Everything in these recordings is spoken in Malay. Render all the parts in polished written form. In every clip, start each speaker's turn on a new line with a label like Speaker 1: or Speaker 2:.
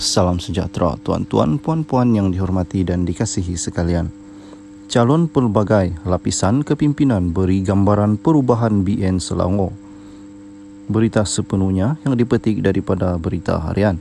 Speaker 1: Salam sejahtera tuan-tuan, puan-puan yang dihormati dan dikasihi sekalian. Calon pelbagai lapisan kepimpinan beri gambaran perubahan BN Selangor. Berita sepenuhnya yang dipetik daripada Berita Harian.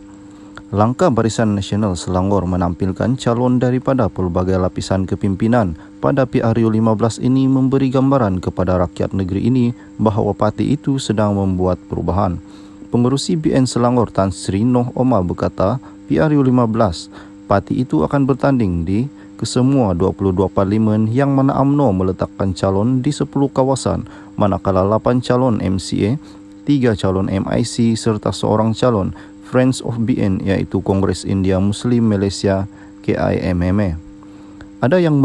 Speaker 1: Langkah Barisan Nasional Selangor menampilkan calon daripada pelbagai lapisan kepimpinan pada PRU 15 ini memberi gambaran kepada rakyat negeri ini bahawa parti itu sedang membuat perubahan. Pengerusi BN Selangor Tan Sri Noh Omar berkata, PRU 15, parti itu akan bertanding di kesemua 22 parlimen yang mana UMNO meletakkan calon di 10 kawasan, manakala 8 calon MCA, 3 calon MIC serta seorang calon Friends of BN iaitu Kongres India Muslim Malaysia KIMMA. Ada yang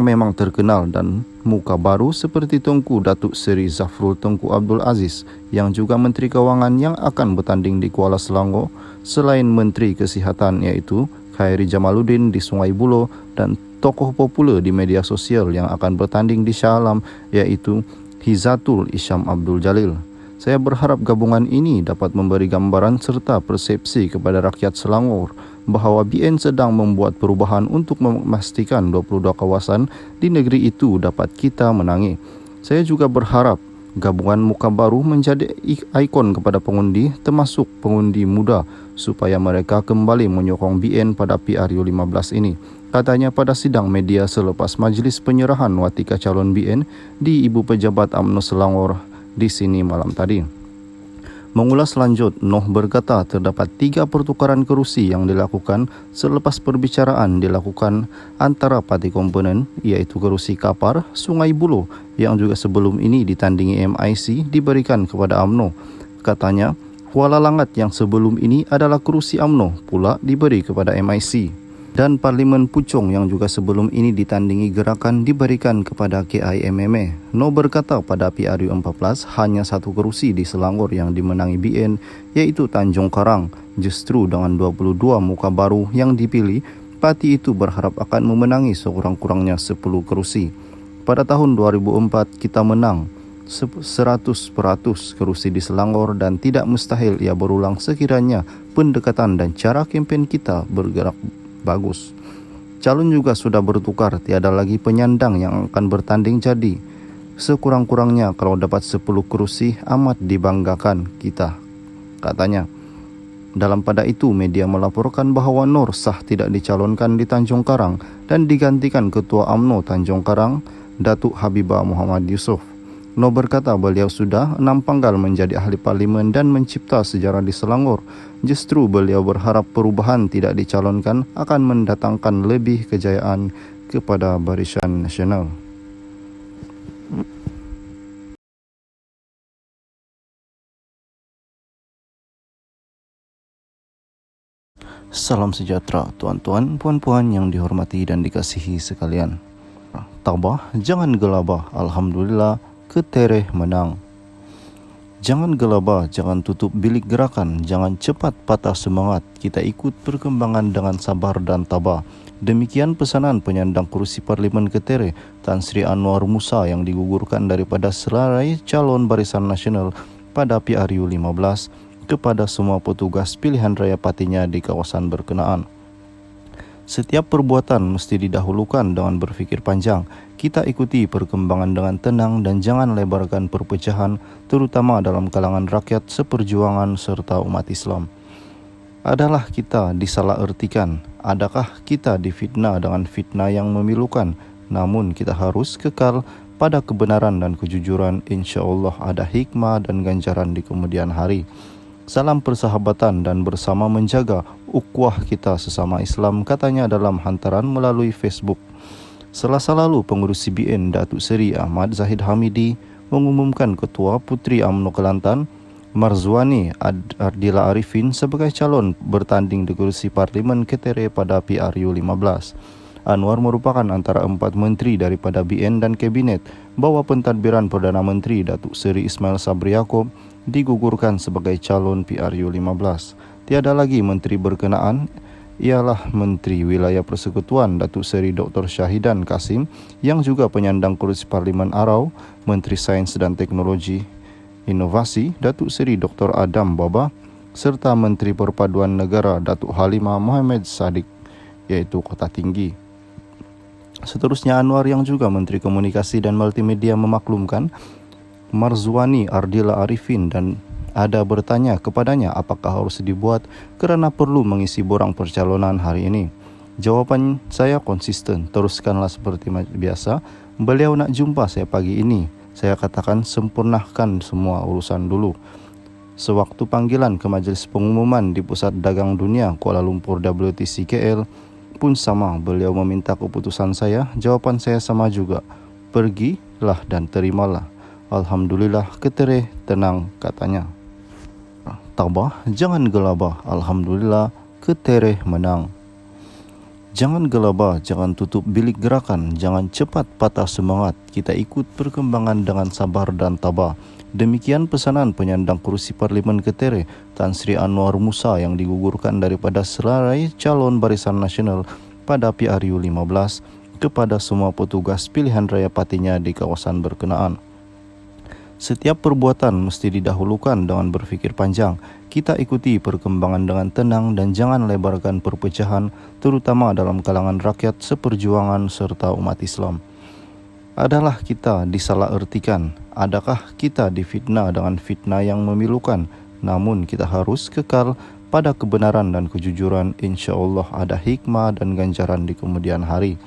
Speaker 1: memang terkenal dan muka baru seperti Tunku Datuk Seri Zafrul Tunku Abdul Aziz yang juga Menteri Kewangan yang akan bertanding di Kuala Selangor, selain Menteri Kesihatan iaitu Khairi Jamaluddin di Sungai Buloh dan tokoh popular di media sosial yang akan bertanding di Shah Alam iaitu Hizatul Isyam Abdul Jalil. Saya berharap gabungan ini dapat memberi gambaran serta persepsi kepada rakyat Selangor bahawa BN sedang membuat perubahan untuk memastikan 22 kawasan di negeri itu dapat kita menangi. Saya juga berharap gabungan muka baru menjadi ikon kepada pengundi termasuk pengundi muda supaya mereka kembali menyokong BN pada PRU 15 ini. Katanya pada sidang media selepas majlis penyerahan watika calon BN di Ibu Pejabat UMNO Selangor di sini malam tadi. Mengulas lanjut, Noh berkata terdapat 3 pertukaran kerusi yang dilakukan selepas perbicaraan dilakukan antara parti komponen iaitu kerusi Kapar, Sungai Buloh yang juga sebelum ini ditandingi MIC diberikan kepada UMNO. Katanya, Kuala Langat yang sebelum ini adalah kerusi UMNO pula diberi kepada MIC. Dan Parlimen Puchong yang juga sebelum ini ditandingi Gerakan diberikan kepada KIMMA. No berkata pada PRU 14 hanya 1 kerusi di Selangor yang dimenangi BN iaitu Tanjung Karang. Justru dengan 22 muka baru yang dipilih, parti itu berharap akan memenangi sekurang-kurangnya 10 kerusi. Pada tahun 2004 kita menang 100% kerusi di Selangor dan tidak mustahil ia berulang sekiranya pendekatan dan cara kempen kita bergerak bagus. Calon juga sudah bertukar, tiada lagi penyandang yang akan bertanding jadi sekurang-kurangnya kalau dapat 10 kerusi amat dibanggakan kita, katanya. Dalam pada itu media melaporkan bahawa Nur sah tidak dicalonkan di Tanjung Karang dan digantikan Ketua UMNO Tanjung Karang Datuk Habibah Muhammad Yusof. Noh berkata beliau sudah 6 panggal menjadi ahli parlimen dan mencipta sejarah di Selangor. Justru beliau berharap perubahan tidak dicalonkan akan mendatangkan lebih kejayaan kepada Barisan Nasional. Salam sejahtera tuan-tuan, puan-puan yang dihormati dan dikasihi sekalian. Tabah, jangan gelabah. Alhamdulillah, Ketereh menang. Jangan gelabah, jangan tutup bilik gerakan, jangan cepat patah semangat. Kita ikut perkembangan dengan sabar dan tabah. Demikian pesanan penyandang kerusi Parlimen Ketereh Tan Sri Anwar Musa yang digugurkan daripada selarai calon Barisan Nasional pada PRU 15 kepada semua petugas pilihan raya partinya di kawasan berkenaan. Setiap perbuatan mesti didahulukan dengan berfikir panjang. Kita ikuti perkembangan dengan tenang dan jangan lebarkan perpecahan, terutama dalam kalangan rakyat seperjuangan serta umat Islam. Adalah kita disalahertikan? Adakah kita difitnah dengan fitnah yang memilukan? Namun kita harus kekal pada kebenaran dan kejujuran. InsyaAllah ada hikmah dan ganjaran di kemudian hari. Salam persahabatan dan bersama menjaga ukhuwah kita sesama Islam, katanya dalam hantaran melalui Facebook. Selasa lalu, pengurusi BN Datuk Seri Ahmad Zahid Hamidi mengumumkan Ketua Puteri UMNO Kelantan Marzuani Ardila Arifin sebagai calon bertanding di kerusi Parlimen Ketereh pada PRU 15. Anwar merupakan antara 4 menteri daripada BN dan Kabinet bahawa pentadbiran Perdana Menteri Datuk Seri Ismail Sabri Yaakob digugurkan sebagai calon PRU 15. Tiada lagi menteri berkenaan ialah Menteri Wilayah Persekutuan Datuk Seri Dr. Syahidan Kasim yang juga penyandang kerusi Parlimen Arau, Menteri Sains dan Teknologi Inovasi Datuk Seri Dr. Adam Baba, serta Menteri Perpaduan Negara Datuk Halimah Mohamad Sadiq, yaitu Kota Tinggi. Seterusnya Anwar yang juga Menteri Komunikasi dan Multimedia memaklumkan Marzuani Ardila Arifin dan ada bertanya kepadanya apakah harus dibuat kerana perlu mengisi borang percalonan hari ini. Jawapan saya konsisten, teruskanlah seperti biasa. Beliau nak jumpa saya pagi ini. Saya katakan sempurnakan semua urusan dulu. Sewaktu panggilan ke Majlis Pengumuman di Pusat Dagang Dunia Kuala Lumpur WTC KL pun sama, beliau meminta keputusan saya. Jawapan saya sama juga, pergilah dan terimalah. Alhamdulillah ketereh tenang, katanya. Tabah, jangan gelabah. Alhamdulillah ketereh menang. Jangan gelabah, jangan tutup bilik gerakan, jangan cepat patah semangat. Kita ikut perkembangan dengan sabar dan tabah. Demikian pesanan penyandang kerusi Parlimen Ketere, Tan Sri Anwar Musa yang digugurkan daripada selarai calon Barisan Nasional pada PRU 15 kepada semua petugas pilihan raya partinya di kawasan berkenaan. Setiap perbuatan mesti didahulukan dengan berfikir panjang. Kita ikuti perkembangan dengan tenang dan jangan lebarkan perpecahan, terutama dalam kalangan rakyat seperjuangan serta umat Islam. Adalah kita disalahertikan? Adakah kita difitnah dengan fitnah yang memilukan? Namun kita harus kekal pada kebenaran dan kejujuran. InsyaAllah ada hikmah dan ganjaran di kemudian hari.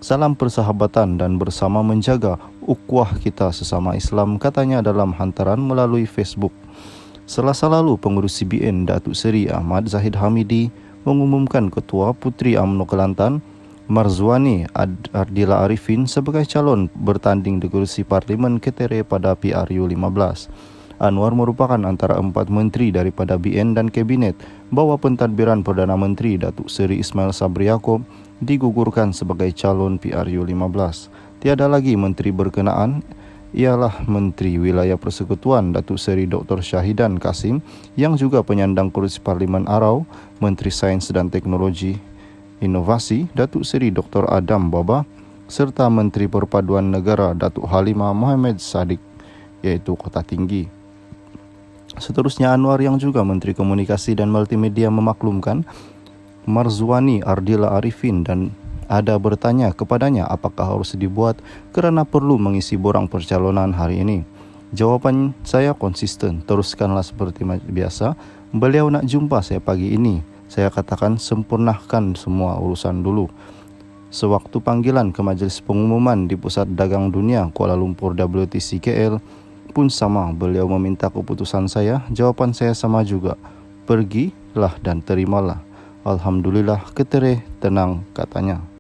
Speaker 1: Salam persahabatan dan bersama menjaga ukhuwah kita sesama Islam, katanya dalam hantaran melalui Facebook. Selasa lalu, pengurus CBN Datuk Seri Ahmad Zahid Hamidi mengumumkan Ketua Puteri UMNO Kelantan Marzuani Ardila Arifin sebagai calon bertanding di kerusi Parlimen Ketere pada PRU 15. Anwar merupakan antara 4 menteri daripada BN dan Kabinet bahawa pentadbiran Perdana Menteri Datuk Seri Ismail Sabri Yaakob digugurkan sebagai calon PRU 15. Tiada lagi menteri berkenaan, ialah Menteri Wilayah Persekutuan Datuk Seri Dr. Syahidan Kasim yang juga penyandang kerusi Parlimen Arau, Menteri Sains dan Teknologi Inovasi Datuk Seri Dr. Adam Baba serta Menteri Perpaduan Negara Datuk Halimah Mohamad Sadiq, yaitu Kota Tinggi. Seterusnya Anwar yang juga Menteri Komunikasi dan Multimedia memaklumkan Marzuani Ardila Arifin dan ada bertanya kepadanya apakah harus dibuat kerana perlu mengisi borang percalonan hari ini. Jawapan saya konsisten, teruskanlah seperti biasa. Beliau nak jumpa saya pagi ini. Saya katakan sempurnakan semua urusan dulu. Sewaktu panggilan ke Majlis Pengumuman di Pusat Dagang Dunia Kuala Lumpur WTC KL pun sama, beliau meminta keputusan saya. Jawapan saya sama juga, pergilah dan terimalah. Alhamdulillah ketereh tenang, katanya.